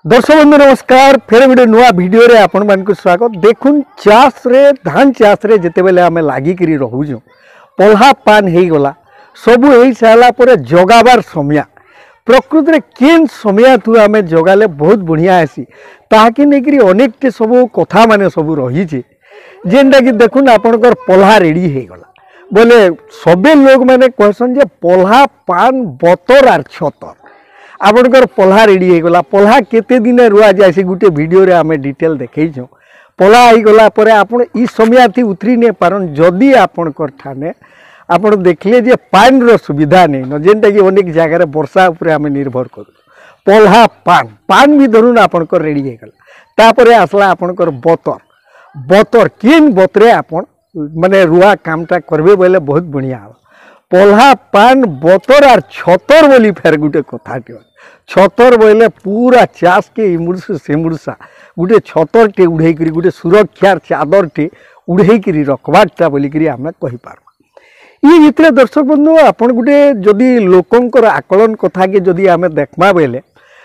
दर्शक बंधु नमस्कार। फिर गोटे नुआ वीडियो रे आपण मान को स्वागत। देखुन चाष रे धान चाष रे जेते बेले आमे लागी करी रहूजु पल्हा पान हेई गला सबु हेई साला परे जगाबार समय प्रकृति रे केन समय थु आमे जगाले बहुत बढ़िया आसी ताकि नै करी अनेक टे सबु कथा माने सबु रही छे जेंडा कि देखुन आपनकर पल्हा रेडी हेई गला बोले सबे लोग माने कहसन जे पल्हा पान बतर आर छतर आपनकर पल्हा रेडी होगला। पल्हा केते दिन रुआ जाए गोटे वीडियो रे आमे डिटेल देखैछो। पल्हा होगला परे आपण ई समय थी उतरी नै पारन जदी आपनकर ठाने आपण देखले जे पान रो सुविधा नै न जेंटा कि अनेक जगह रे वर्षा ऊपर आमे निर्भर करू। पल्हा पान पान भी धरुन आपनकर रेडी होगला। तापरे आसला आपनकर बतर बतर केन बतरे आपण माने रुआ कामटा करबे बोले बहुत बढ़िया हो। पल्हा पान बतर आर छतर बोली फेर गुटे कथाटे छतर बोले पूरा चाष के इमुड़सा सेमुड़सा गोटे छतर टे उड़े करी गोटे सुरक्षार चादर टे उड़े करी रखबाटा बोलिकी आम कहीपर। ये भितर दर्शक बंधु आपन गोटे जदि लोकंकर आकलन कथा के जदि आम देखमा बेले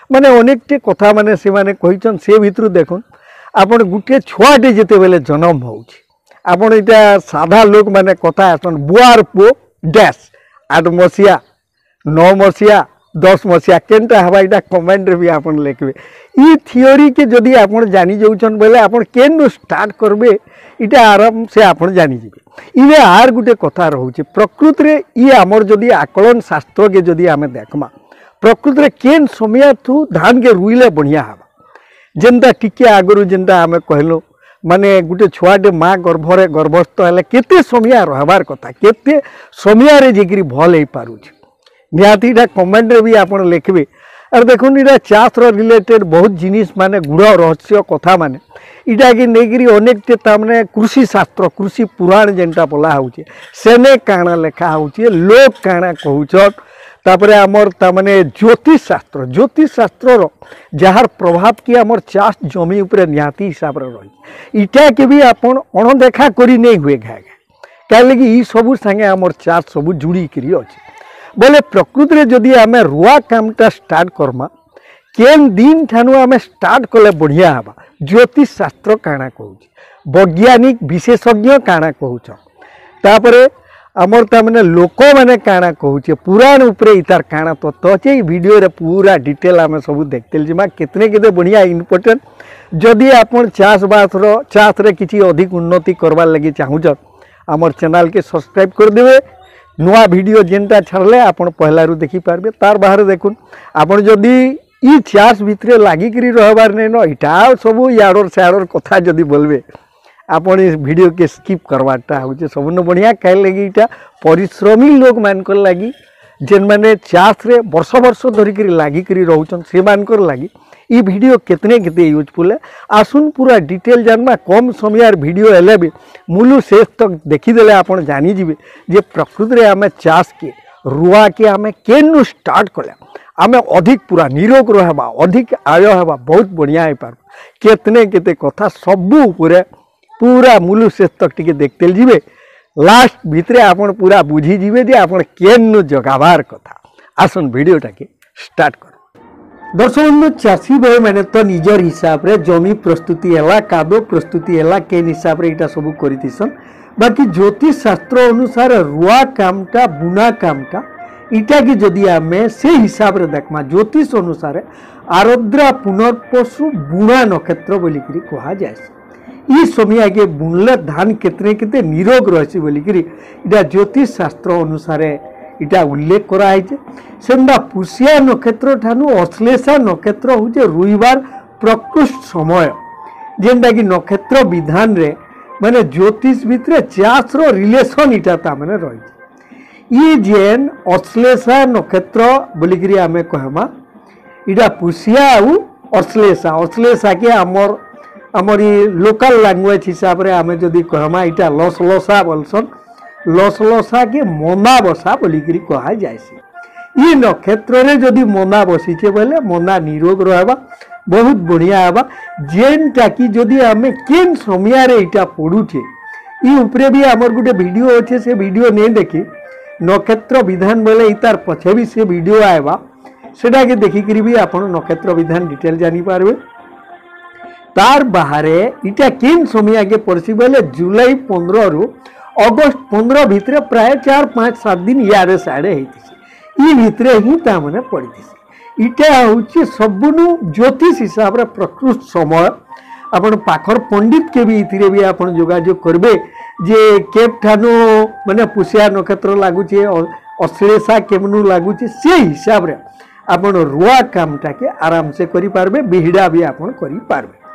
माने अनेक टे कथा माने से माने कहिचन से भितर देखुन आपन गोटे छुआटे जेते बेले जन्म होउछि आपन इटा साधा लोक माने कथा आसन बुआर पो डैश 8 मसीहा 9 मसीहा 10 मसीहा केनटा हवा इटा कमेंट रे भी आपन लिखबे। ई थियोरी के जदि आपन जानि जाउछन बोले आपन केन स्टार्ट करबे इटा आराम से आपन जानि जिबे। इने आर गुटे कथा रहउचे प्रकृति रे ई हमर जदि आकलन शास्त्र के जदि आमे देखमा प्रकृति रे केन समय थु धान के रुइले बढ़िया हवा जेंता टिके आगरु जेंता आमे कहलो माने गोटे छुआटे माँ गर्भरे गर्भस्थ हेले केते समय रहबार कथा केते समय रे जेकरी भल हे पारुछ निहाती इटा कमेंट रे भी आपन लिखबे। और देखुन इटा चाष रो रिलेटेड बहुत जिनिस माने गुड़ रहस्य कथा माने इटा कि नेगिरी अनेक टे तामने कृषि शास्त्र कृषि पुराण जेंटा बोला होउचे सेने काना लेखा होउचे लोक काना कहउछन तापरे आमर तामने ज्योतिष शास्त्र रो जहार प्रभाव कि आमर चाष जमी उपरे निहाती हिसाब रे रही इटा के भी आपन अणदेखा करी नहीं हुए घा क्या लगी ई सबु संगे आमर चाष सबु जुड़ी करी अछि बोले प्रकृति रे जदि आमे रुआ कामटा स्टार्ट करमा केन दिन ठानु आमे स्टार्ट कले बढ़िया हवा ज्योतिष शास्त्र काना कहउछि वैज्ञानिक विशेषज्ञ काना कहउछ तापरे आमर तामने लोक माने काना कहउछे पुराण उपरे इतार काना तत्व अछि वीडियो रे पूरा डिटेल आमे सब देखतेल जिमा कितने केते बढ़िया इंपोर्टेंट जदि आपन चाष रे किछि अधिक उन्नति करबार लागि चाहुछ आमर चैनल के सब्सक्राइब कर देबे। नुआ वीडियो जेनटा छाड़ले आपन पहलारु देखि पारबे तार बाहर देखुन आपन जदि ई चाष भितरे लागि करी रहबार नै न इटा सब याडर साडर कथा जदि बोलबे आपन इस वीडियो के स्किप करवाटा होचे सबन बढ़िया कह लगी इटा परिश्रमी लोग मानकर लगी जेन माने चाष रे वर्ष वर्ष धरिक लागि करी रहउछन से मानकर लगी ई वीडियो कितने केते यूजफुल है आसुन पूरा डिटेल जानबा कम समय वीडियो एले भी मूलु शेष तक देखी देले आपन जानी जिबे जे प्रकृति रे आमे चाष के रुआ के आमे केनु स्टार्ट कले आमे अधिक पूरा निरोग रहबा अधिक आय हबा बहुत बढ़िया हे पार कितने केते कथा सबु पूरे पूरा मूलु शेष तक टिके देखते जीवे लास्ट भितरे आपन पूरा बुझी जीवे जे आपन केनु जगाबार कथा आसन वीडियोटा के स्टार्ट कर। दर्शक बंधु चाषी भाई मैंने तो निजर हिसाब रे जमी प्रस्तुति है कादो प्रस्तुति है केन हिसाब रे इटा सब करिथिसन बाकी ज्योतिष शास्त्र अनुसार रुआ कामटा बुना कामटा इटा के जदि आमे से हिसाब रे देखमा ज्योतिष अनुसार आरद्रा पुनर्पशु बुना नक्षत्र बोलिकी कहा जाए ई समय आगे बुनले धान केतने केते निरोग रही बोलिकी इटा ज्योतिष शास्त्र अनुसार इटा उल्लेख कराई सेंदा पुष्या नक्षत्र ठानु अश्लेषा नक्षत्र होचे रुइबार प्रकृष्ट समय जेंटा कि नक्षत्र विधान रे माने ज्योतिष भितरे चाष रो रिलेशन इटा ता माने रही ई जेन अश्लेषा नक्षत्र बोलिकी आमे कहमा इटा पुष्या आउ अश्लेषा के हमर लोकल लैंग्वेज हिसाब रे आमे जदि कहमा इटा लसलसा बोलसन लसलसा के मना बसा बोलिकी कहा जाए ये नक्षत्र रे जदि मना बसीचे बोले मना निरोग रहबा बहुत बढ़िया हवा जेनटा कि जदि आमे केन समय रे इटा पड़ुचे ई उपरे भी हमर गुटे वीडियो अच्छे से वीडियो नहीं देखी नक्षत्र विधान बोले इतार पछे भी से वीडियो आएबा सेटा के देखिक भी आप नक्षत्र विधान डिटेल जानीपारे। तार बाहर इटा केन समय आगे पड़सी बोले जुलाई 15 रु अगस्त 15 भितर प्राय 4-5-7 दिन यारे साड़े होती भितर ही ताने पड़ी। इटा हूँ सबुनु ज्योतिष हिसाब से प्रकृत समय आपण पाखर पंडित के भी इथिरे भी आपण जोगाजोग करबे जे केप ठानु माने पुष्या नक्षत्र लागुचे अश्लेषा केमनु लागुचे से हिसाब रे आपण रुआ कामटा के आराम से करि पारबे बिहिडा भी आपण करि पारबे।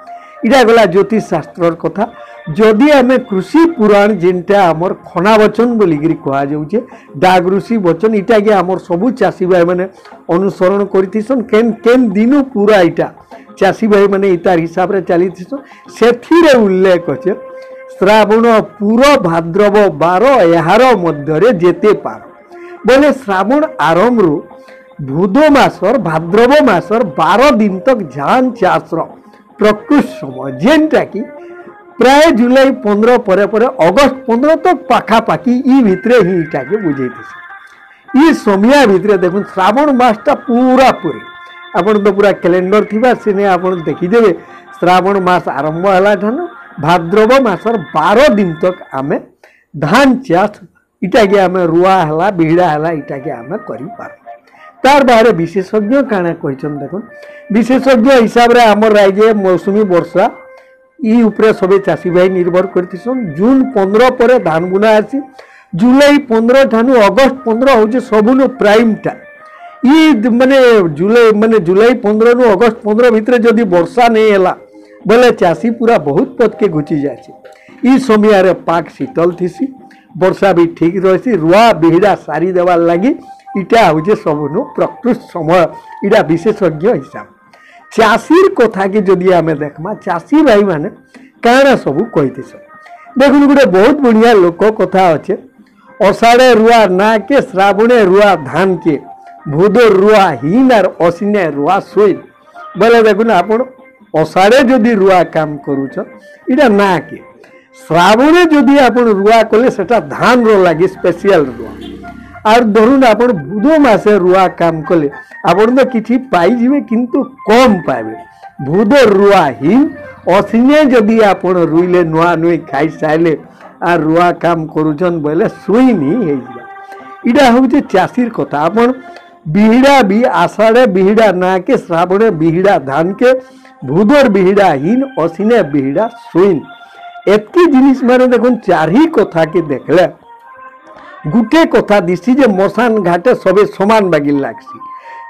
इटा गला ज्योतिष शास्त्र कथा। जदि आमे कृषि पुराण जेनटा आमर खना वचन बोलिगिरी कहा जाउचे डाग ऋषि वचन इटा के आमर सबु चासी भाई माने अनुसरण करिथिसन केन केन दिनु पूरा इटा चासी भाई माने इतार हिसाब रे चलीथिसन सेथिरे उल्लेख अछि श्रावण पूरा भाद्रव 12 एहार मध्यरे जेते पार बोले श्रावण आरंभ रु भूदो मासर भाद्रव मासर 12 दिन तक धान चाषर प्रकृत समय जेनटा कि प्राय जुलाई 15 परे परे अगस्त 15 तक पाखापाखी ई भितरे ही इटा के बुझेती। ई समय भितरे देखुन श्रावण मासटा पूरा पूरी आपण तो पूरा कैलेंडर थिबा सिने आपण देखिदेबे श्रावण मास आरंभ हला ठान भाद्रव मासर 12 दिन तक आमे धान चाष इटा के आमे रुआ हला बिहड़ा हला इटा के आमे करि पार। तार बाहर विशेषज्ञ काना कहछन देखुन विशेषज्ञ हिसाब रे हमर राज्य मौसमी वर्षा ई उपरे सबे चासी भाई निर्भर करथिसन। जून 15 परे धान बुना आसी जुलाई 15 ठानु अगस्त 15 होजे सबुनो प्राइम टा ई माने जुलाई 15 नु अगस्त 15 भितर जदि वर्षा नहीं हैला बोले चासी पूरा बहुत पद के घुची जाए। ई समय रे पाक शीतल थीसी वर्षा भी ठीक रही रुआ बिहड़ा सारी देवार लगी इटा हूँ सबुनु प्रकृत समय इटा विशेषज्ञ हिसाब। चाषीर कथा के जदि आमे देखमा चाषी भाई माने काना सबू कहते देखुन गोटे बहुत बढ़िया लोक कथा अच्छे अषाढ़े रुआ ना के श्रावणे रुआ धान के भूदो रुआ हीन और अश्विने रुआ सोइन बोले देखुन आपण अषाढ़े जदि रुआ काम करूछ इटा ना के श्रावणे जदि आपण रुआ कले सेटा धान रो लगी स्पेशल रुआ और धरुन आप बुध मासे रुआ काम कले आपण तो किसी पाइबे किंतु कम पाइबे बुध रुआ हीन अश्विने जदि आप रुईले नुआ नुई खाई सारे आर रुआ काम करुछन बोले सुईन ही इटा हूँ चाषीर कथा। आपण बिहिड़ा भी आषाढ़े बिहिड़ा ना के श्रावणे बिहिड़ा धान के भूदर बिहिड़ा हीन अश्विने बिहिड़ा सुईन एतकी जिनिस माने देखुन चारि कथा के देखले गुटे कथा दिसी जे मशान घाटे सबे समान बागिल लागसी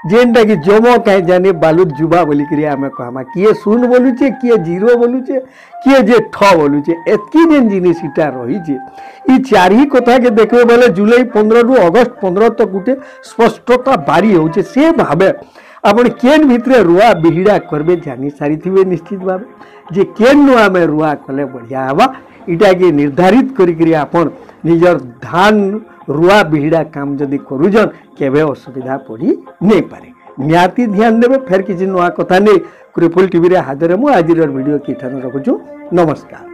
जेनटा कि जम कहीं जाने बालुद जुबा बोली करी आमे कहमा किए शून्य बोलुचे किए जीरो बोलुचे किए जे ठ बोलुचे एतकी जेन जिनिस इटा रही जे ई चारि कथा के देखबे बोले जुलाई 15 रु अगस्त 15 तक गुटे स्पष्टता बारी होचे से भाबे आपण केन भितरे रुआ बिहिड़ा करबे जानी सारी थिबे निश्चित भाबे जे केन नुआ में रुआ कले बढ़िया हवा इटा के निर्धारित करी आपण निजर धान रुआ बिहिड़ा काम जदि करुजन केबे असुविधा पड़ी नहीं पारे निहाती ध्यान देवे फेर किसी नुआ कथा नहीं कृपुल टीवी रे हाजर मु आज वीडियो की ठान रखुछु नमस्कार।